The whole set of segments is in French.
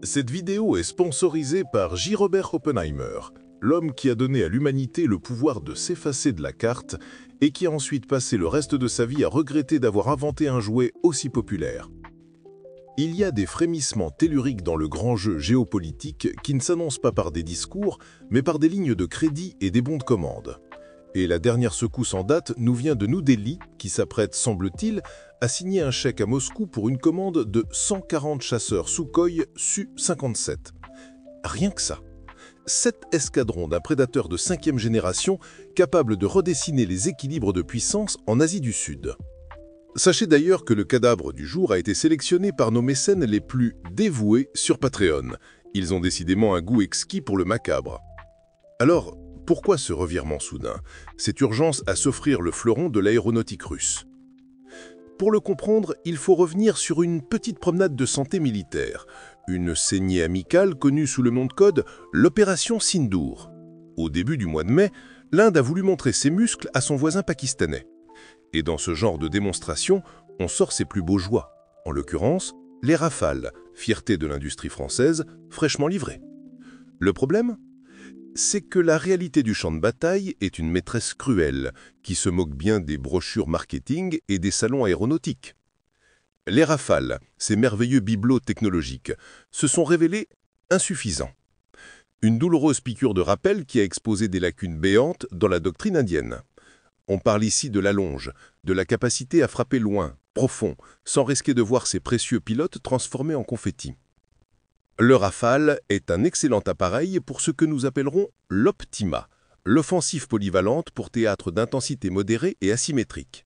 Cette vidéo est sponsorisée par J. Robert Oppenheimer, l'homme qui a donné à l'humanité le pouvoir de s'effacer de la carte et qui a ensuite passé le reste de sa vie à regretter d'avoir inventé un jouet aussi populaire. Il y a des frémissements telluriques dans le grand jeu géopolitique qui ne s'annoncent pas par des discours, mais par des lignes de crédit et des bons de commande. Et la dernière secousse en date nous vient de New Delhi, qui s'apprête, semble-t-il, à signer un chèque à Moscou pour une commande de 140 chasseurs Sukhoi Su-57. Rien que ça. 7 escadrons d'un prédateur de 5e génération capable de redessiner les équilibres de puissance en Asie du Sud. Sachez d'ailleurs que le cadavre du jour a été sélectionné par nos mécènes les plus dévoués sur Patreon. Ils ont décidément un goût exquis pour le macabre. Alors, pourquoi ce revirement soudain? Cette urgence à s'offrir le fleuron de l'aéronautique russe. Pour le comprendre, il faut revenir sur une petite promenade de santé militaire, une saignée amicale connue sous le nom de code l'opération Sindoor. Au début du mois de mai, l'Inde a voulu montrer ses muscles à son voisin pakistanais. Et dans ce genre de démonstration, on sort ses plus beaux joies, en l'occurrence les Rafales, fierté de l'industrie française, fraîchement livrée. Le problème? C'est que la réalité du champ de bataille est une maîtresse cruelle, qui se moque bien des brochures marketing et des salons aéronautiques. Les Rafales, ces merveilleux bibelots technologiques, se sont révélés insuffisants. Une douloureuse piqûre de rappel qui a exposé des lacunes béantes dans la doctrine indienne. On parle ici de l'allonge, de la capacité à frapper loin, profond, sans risquer de voir ses précieux pilotes transformés en confettis. Le Rafale est un excellent appareil pour ce que nous appellerons l'Optima, l'offensive polyvalente pour théâtre d'intensité modérée et asymétrique.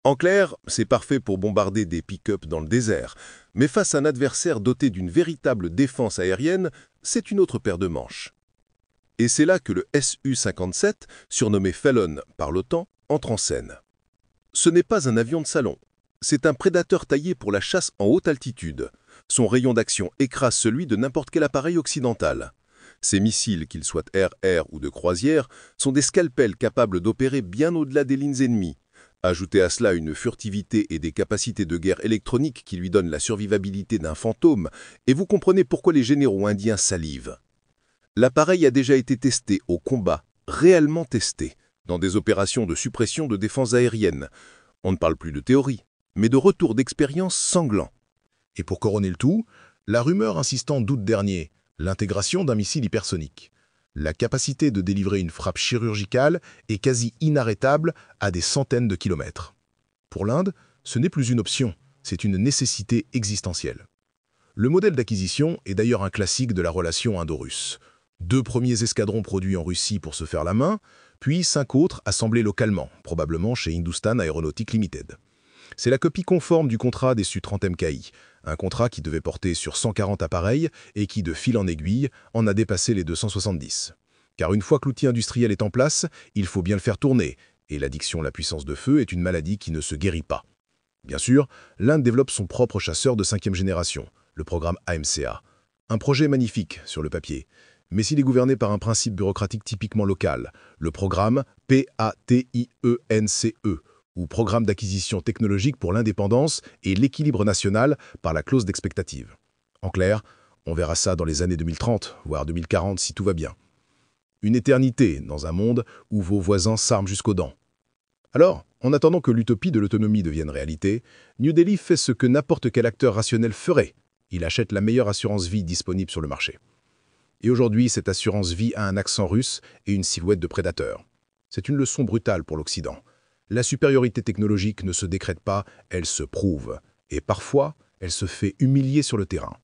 En clair, c'est parfait pour bombarder des pick-up dans le désert, mais face à un adversaire doté d'une véritable défense aérienne, c'est une autre paire de manches. Et c'est là que le Su-57, surnommé Fallon par l'OTAN, entre en scène. Ce n'est pas un avion de salon, c'est un prédateur taillé pour la chasse en haute altitude. Son rayon d'action écrase celui de n'importe quel appareil occidental. Ces missiles, qu'ils soient air-air ou de croisière, sont des scalpels capables d'opérer bien au-delà des lignes ennemies. Ajoutez à cela une furtivité et des capacités de guerre électronique qui lui donnent la survivabilité d'un fantôme, et vous comprenez pourquoi les généraux indiens salivent. L'appareil a déjà été testé au combat, réellement testé, dans des opérations de suppression de défense aérienne. On ne parle plus de théorie, mais de retour d'expérience sanglant. Et pour couronner le tout, la rumeur insistant d'août dernier, l'intégration d'un missile hypersonique. La capacité de délivrer une frappe chirurgicale est quasi inarrêtable à des centaines de kilomètres. Pour l'Inde, ce n'est plus une option, c'est une nécessité existentielle. Le modèle d'acquisition est d'ailleurs un classique de la relation indo-russe. 2 premiers escadrons produits en Russie pour se faire la main, puis 5 autres assemblés localement, probablement chez Hindustan Aeronautics Limited. C'est la copie conforme du contrat des Su-30 MKI, un contrat qui devait porter sur 140 appareils et qui, de fil en aiguille, en a dépassé les 270. Car une fois que l'outil industriel est en place, il faut bien le faire tourner, et l'addiction à la puissance de feu est une maladie qui ne se guérit pas. Bien sûr, l'Inde développe son propre chasseur de 5e génération, le programme AMCA. Un projet magnifique sur le papier, mais s'il est gouverné par un principe bureaucratique typiquement local, le programme PATIENCE, ou Programme d'acquisition technologique pour l'indépendance et l'équilibre national par la clause d'expectative. En clair, on verra ça dans les années 2030, voire 2040 si tout va bien. Une éternité dans un monde où vos voisins s'arment jusqu'aux dents. Alors, en attendant que l'utopie de l'autonomie devienne réalité, New Delhi fait ce que n'importe quel acteur rationnel ferait. Il achète la meilleure assurance vie disponible sur le marché. Et aujourd'hui, cette assurance vie a un accent russe et une silhouette de prédateur. C'est une leçon brutale pour l'Occident. La supériorité technologique ne se décrète pas, elle se prouve. Et parfois, elle se fait humilier sur le terrain.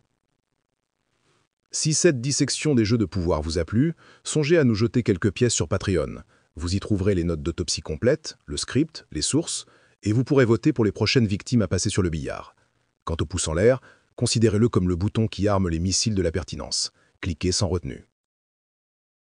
Si cette dissection des jeux de pouvoir vous a plu, songez à nous jeter quelques pièces sur Patreon. Vous y trouverez les notes d'autopsie complètes, le script, les sources, et vous pourrez voter pour les prochaines victimes à passer sur le billard. Quant au pouce en l'air, considérez-le comme le bouton qui arme les missiles de la pertinence. Cliquez sans retenue.